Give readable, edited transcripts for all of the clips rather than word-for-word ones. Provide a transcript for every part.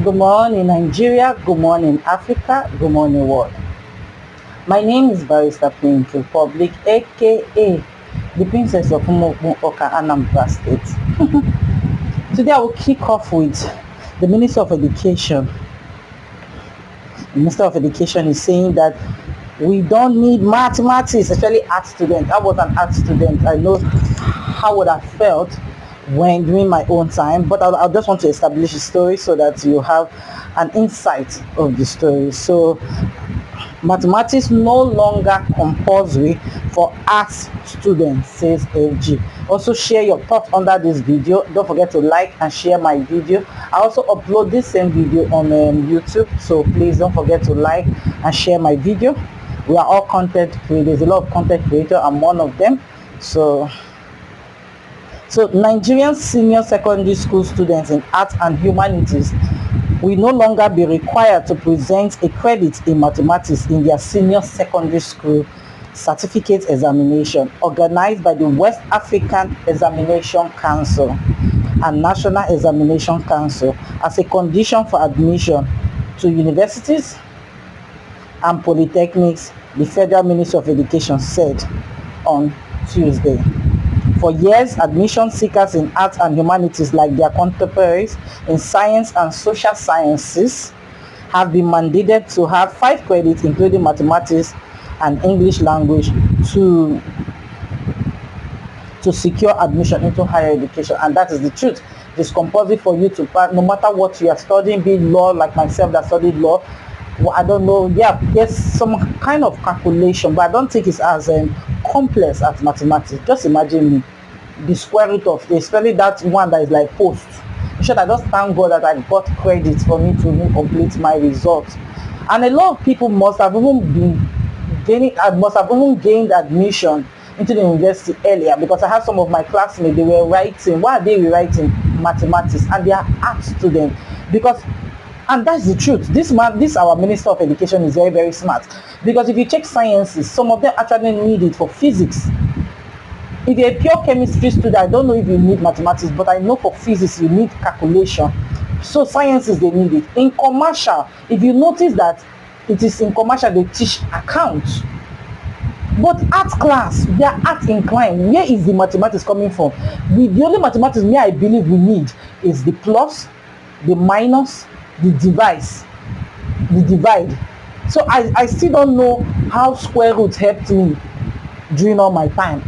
Good morning, Nigeria. Good morning, Africa. Good morning, world. My name is Barrister Public, aka the Princess of Oka Anambra State. Today I will kick off with the Minister of Education. The Minister of Education is saying that we don't need mathematics, especially art students. I was an art student. I know how would I felt when during my own time, but I just want to establish a story so that you have an insight of the story. So mathematics no longer compulsory for arts students, says LG. Also share your thoughts under this video. Don't forget to like and share my video. I also upload this same video on YouTube, so please don't forget to like and share my video. We are all content creators. There's a lot of content creators. I'm one of them. So Nigerian senior secondary school students in arts and humanities will no longer be required to present a credit in mathematics in their senior secondary school certificate examination organized by the West African Examination Council and National Examination Council as a condition for admission to universities and polytechnics, the Federal Ministry of Education said on Tuesday. For years, admission seekers in arts and humanities, like their contemporaries in science and social sciences, have been mandated to have 5 credits, including mathematics and English language, to secure admission into higher education. And that is the truth. It's compulsory for you to pass, no matter what you are studying, be law, like myself that studied law. Well, I don't know, yeah, there's some kind of calculation, but I don't think it's as complex as mathematics. Just imagine me, the square root of, especially that one that is like post. In short, I just thank God that I got credit for me to even complete my results. And a lot of people must have even gained admission into the university earlier, because I have some of my classmates, they were writing. Why are they rewriting mathematics? And they are art students, because, and that's the truth, this our Minister of Education is very, very smart, because if you check sciences, some of them actually need it for physics. If you're a pure chemistry student, I don't know if you need mathematics, but I know for physics you need calculation. So sciences, they need it. In commercial, if you notice that it is in commercial they teach accounts, but art class, they are art inclined. Where is the mathematics coming from? The only mathematics me I believe we need is the plus, the minus, the divide. So I still don't know how square root helped me during all my time.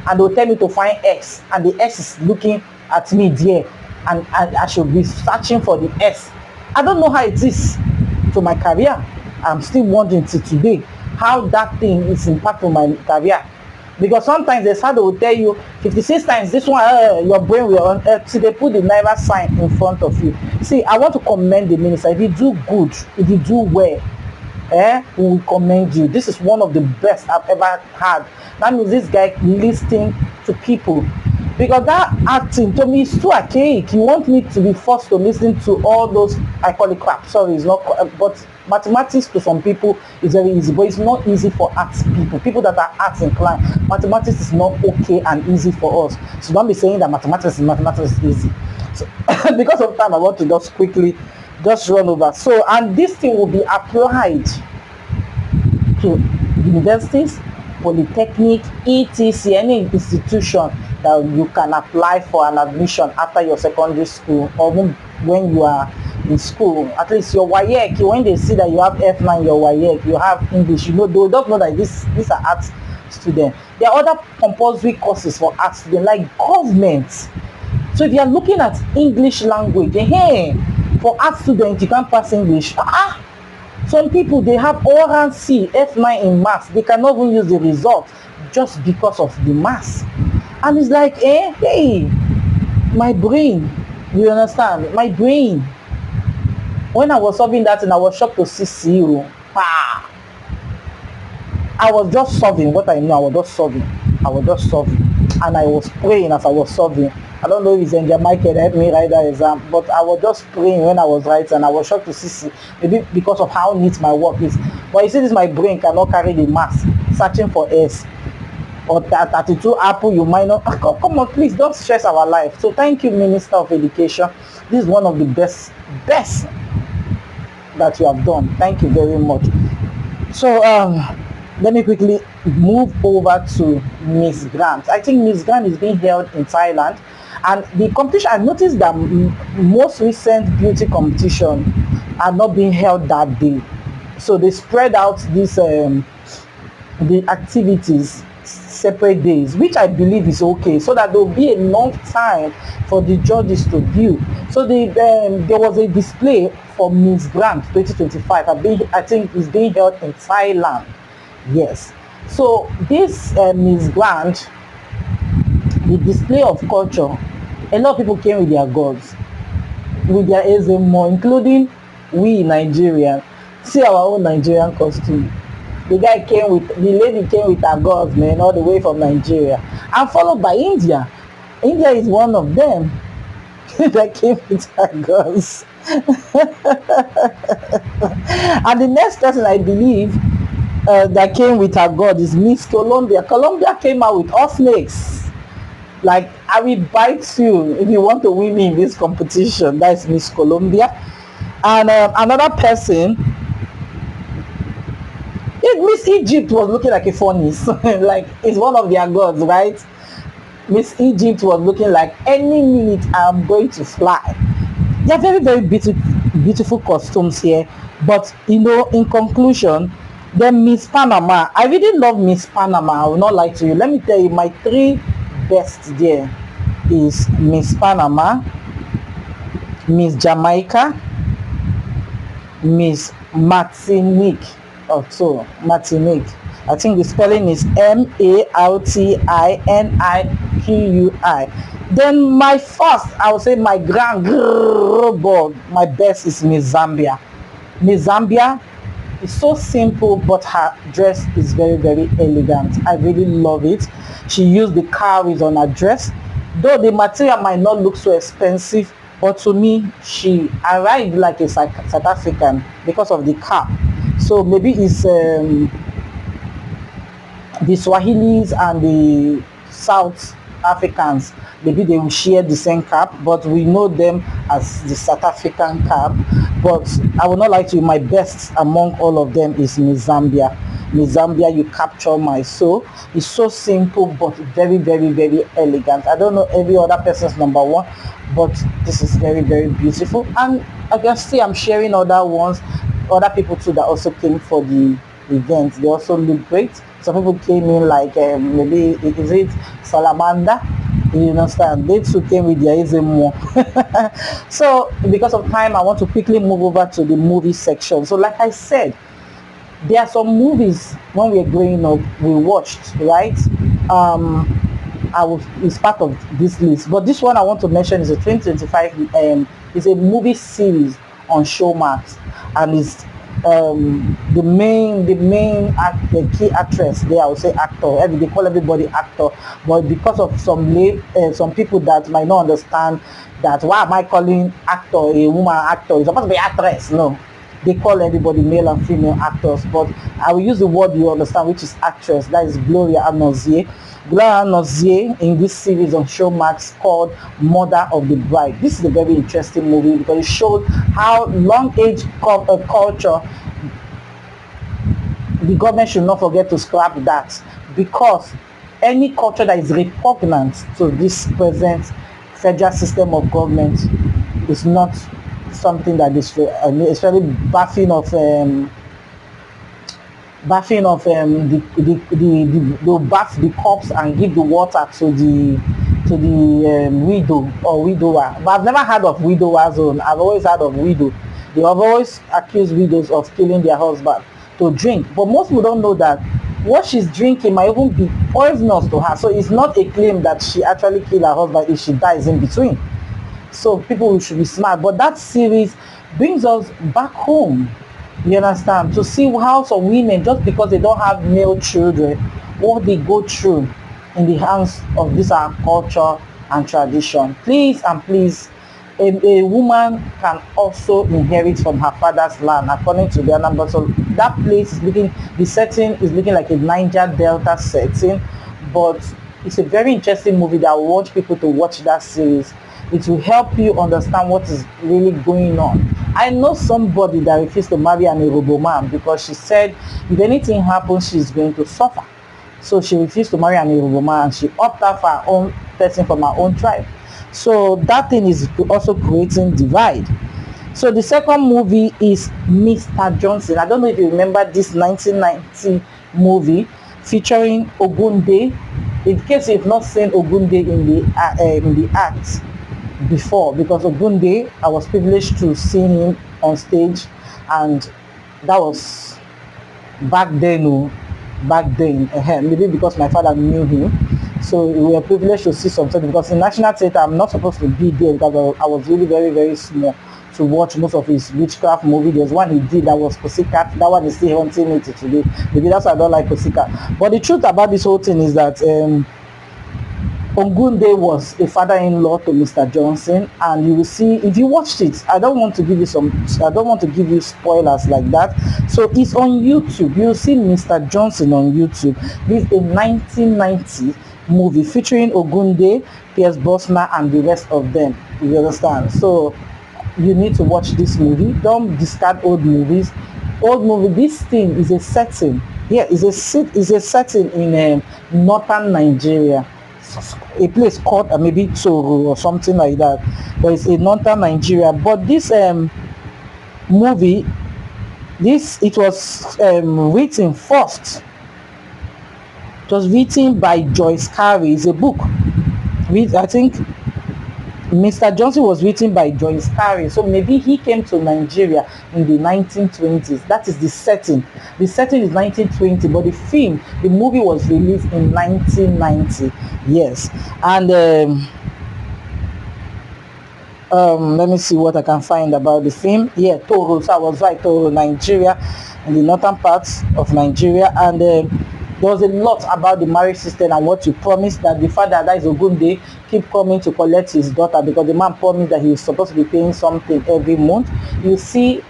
And they'll tell me to find x, and the s is looking at me there, and I should be searching for the s. I don't know how it is to my career. I'm still wondering till today how that thing is impacting my career, because sometimes they will tell you 56 times this one, your brain will see they put the naira sign in front of you. See, I want to commend the minister. If you do good, if you do well, we will commend you. This is one of the best I've ever had. That means this guy listening to people, because that acting to me is too archaic. You want me to be forced to listen to all those, I call it crap, sorry, it's not, but mathematics to some people is very easy, but it's not easy for arts people that are arts inclined. Mathematics is not okay and easy for us. So don't be saying that mathematics is easy. So because of time, I want to just quickly run over. So, and this thing will be applied to universities, polytechnic, etc., any institution that you can apply for an admission after your secondary school, or when you are in school. At least your WAEC, when they see that you have F9, your WAEC, you have English, you know, they don't know that these are art students. There are other compulsory courses for art students, like government. So if you are looking at English language, hey, for art students you can't pass English. Some people, they have oral C, F9 in maths, they cannot even use the result just because of the maths. And it's like, hey, my brain, you understand, my brain. When I was solving that, and I was shocked to see 0. I was just solving what I knew. I was just solving, and I was praying as I was solving. I don't know if it's in their mic that helped me write that exam, but I was just praying when I was writing, and I was shocked to see, maybe because of how neat my work is. But you see, this my brain cannot carry the maths, searching for S or 32 apple, you might not. Come on, please don't stress our life. So thank you, Minister of Education. This is one of the best that you have done. Thank you very much. So let me quickly move over to Miss Grant. I think Miss Grant is being held in Thailand, and the competition, I noticed that most recent beauty competition are not being held that day, so they spread out this the activities separate days, which I believe is okay, so that there will be enough time for the judges to view. So there was a display for Miss Grant 2025. I think is being held in Thailand. Yes. So this Miss Grant, the display of culture, a lot of people came with their gods, with their Ezemo, including we in Nigeria. See our own Nigerian costume. The lady came with her gods, man, all the way from Nigeria, and followed by India. India is one of them that came with her gods. And the next person I believe that came with her god is Miss Colombia. Colombia came out with all snakes. Like, I will bite you if you want to win me in this competition. That's Miss Colombia. And another person, Miss Egypt was looking like a furnace. Like, it's one of their gods, right? Miss Egypt was looking like any minute I'm going to fly. They're very, very beautiful costumes here. But, you know, in conclusion, then Miss Panama. I really love Miss Panama. I will not lie to you. Let me tell you, my three best there is Miss Panama, Miss Jamaica, Miss Martinique. Also, Martinique. I think the spelling is Martiniqui. Then my first, I would say my my best is Miss Zambia. Miss Zambia is so simple, but her dress is very, very elegant. I really love it. She used the cowries on her dress. Though the material might not look so expensive, but to me, she arrived like a South African because of the cap. So maybe it's the Swahilis and the South Africans, maybe they will share the same cap, but we know them as the South African cap. But I will not lie to you, my best among all of them is Miss Zambia. Miss Zambia, you capture my soul. It's so simple, but very, very, very elegant. I don't know every other person's number one, but this is very, very beautiful. And I can see I'm sharing other ones, other people too that also came for the event. They also look great. Some people came in like maybe, is it Salamander? You understand? They too came with their Ezemo. So because of time, I want to quickly move over to the movie section. So like I said, there are some movies when we were growing up we watched, right? It's part of this list, but this one I want to mention is a 2025 is a movie series on Showmax, and it's the key actress there. I would say actor. They call everybody actor, but because of some people that might not understand that, why am I calling actor a woman actor? It's supposed to be actress. No, they call everybody male and female actors, but I will use the word you understand, which is actress. That is Gloria Anozie. Gloria Anozie in this series on Showmax called Mother of the Bride. This is a very interesting movie because it shows how long age culture, the government should not forget to scrap that, because any culture that is repugnant to this present federal system of government is not something that is especially bathing of they'll bath the corpse and give the water to the widow or widower. But I've never heard of widower's own. I've always heard of widow. They have always accused widows of killing their husband to drink, but most people don't know that what she's drinking might even be poisonous to her. So it's not a claim that she actually killed her husband if she dies in between. So people should be smart. But that series brings us back home, you understand, to see how some women, just because they don't have male children, what they go through in the hands of this our culture and tradition. Please and please, a woman can also inherit from her father's land according to their number. So that place is looking, the setting is looking like a Niger Delta setting, but it's a very interesting movie that I want people to watch that series. It will help you understand what is really going on I know somebody that refused to marry an Yoruba man because she said if anything happens, she's going to suffer. So she refused to marry an Yoruba man and she opted out for her own person from her own tribe. So that thing is also creating divide. So the second movie is Mr. Johnson. I don't know if you remember this 1990 movie featuring Ogunde. In case you've not seen Ogunde in the act before, because Ogunde, I was privileged to see him on stage, and that was back then. Maybe because my father knew him, so we were privileged to see something. Because in National Theatre, I'm not supposed to be there because I was really very very small to watch most of his witchcraft movie. There's one he did that was Pussycat. That one is still haunting me to today. Maybe that's why I don't like Pussycat. But the truth about this whole thing is that Ogunde was a father-in-law to Mr. Johnson, and you will see if you watched it. I don't want to give you spoilers like that. So it's on YouTube. You'll see Mr. Johnson on YouTube. This is a 1990 movie featuring Ogunde, Brosnan, and the rest of them. You understand? So you need to watch this movie. Don't discard old movies. This thing is a setting. Yeah, is a setting in northern Nigeria. A place called maybe Toro or something like that, but it's in northern Nigeria. But this movie, it was written first. It was written by Joyce Carey. It's a book. I think Mr. Johnson was written by Joyce Carey, so maybe he came to Nigeria in the 1920s. That is the setting. The setting is 1920, but the movie was released in 1990. Yes, and let me see what I can find about the film. Yeah, Toro. So I was right, Toro, Nigeria, in the northern parts of Nigeria, and there was a lot about the marriage system and what you promised, that the father, that is Ogunde, keep coming to collect his daughter because the man promised that he was supposed to be paying something every month. You see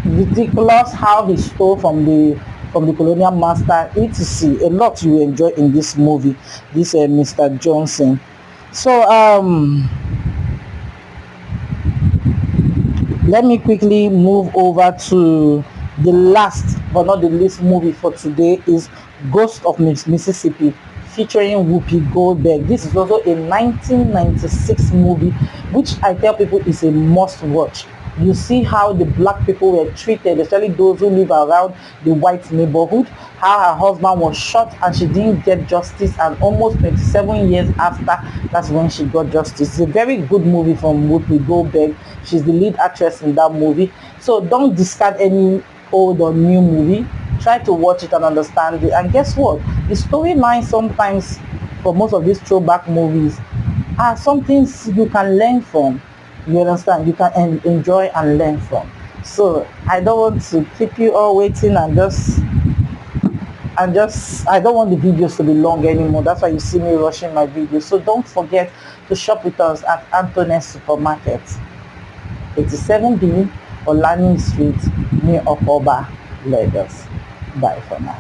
ridiculous how he stole from the colonial master, etc. A lot you enjoy in this movie, this Mr. Johnson. So let me quickly move over to the last but not the least movie for today is Ghost of Mississippi featuring Whoopi Goldberg. This is also a 1996 movie which I tell people is a must watch. You see how the black people were treated, especially those who live around the white neighborhood, how her husband was shot and she didn't get justice, and almost 27 years after, that's when she got justice. It's a very good movie from Whoopi Goldberg. She's the lead actress in that movie. So don't discard any old or new movie. Try to watch it and understand it. And guess what? The storyline sometimes for most of these throwback movies are some things you can learn from. You understand? You can enjoy and learn from. So I don't want to keep you all waiting and I don't want the videos to be long anymore. That's why you see me rushing my videos. So don't forget to shop with us at Anthony's Supermarket, 87B Olani Street, near Okoba, Lagos. Bye for now.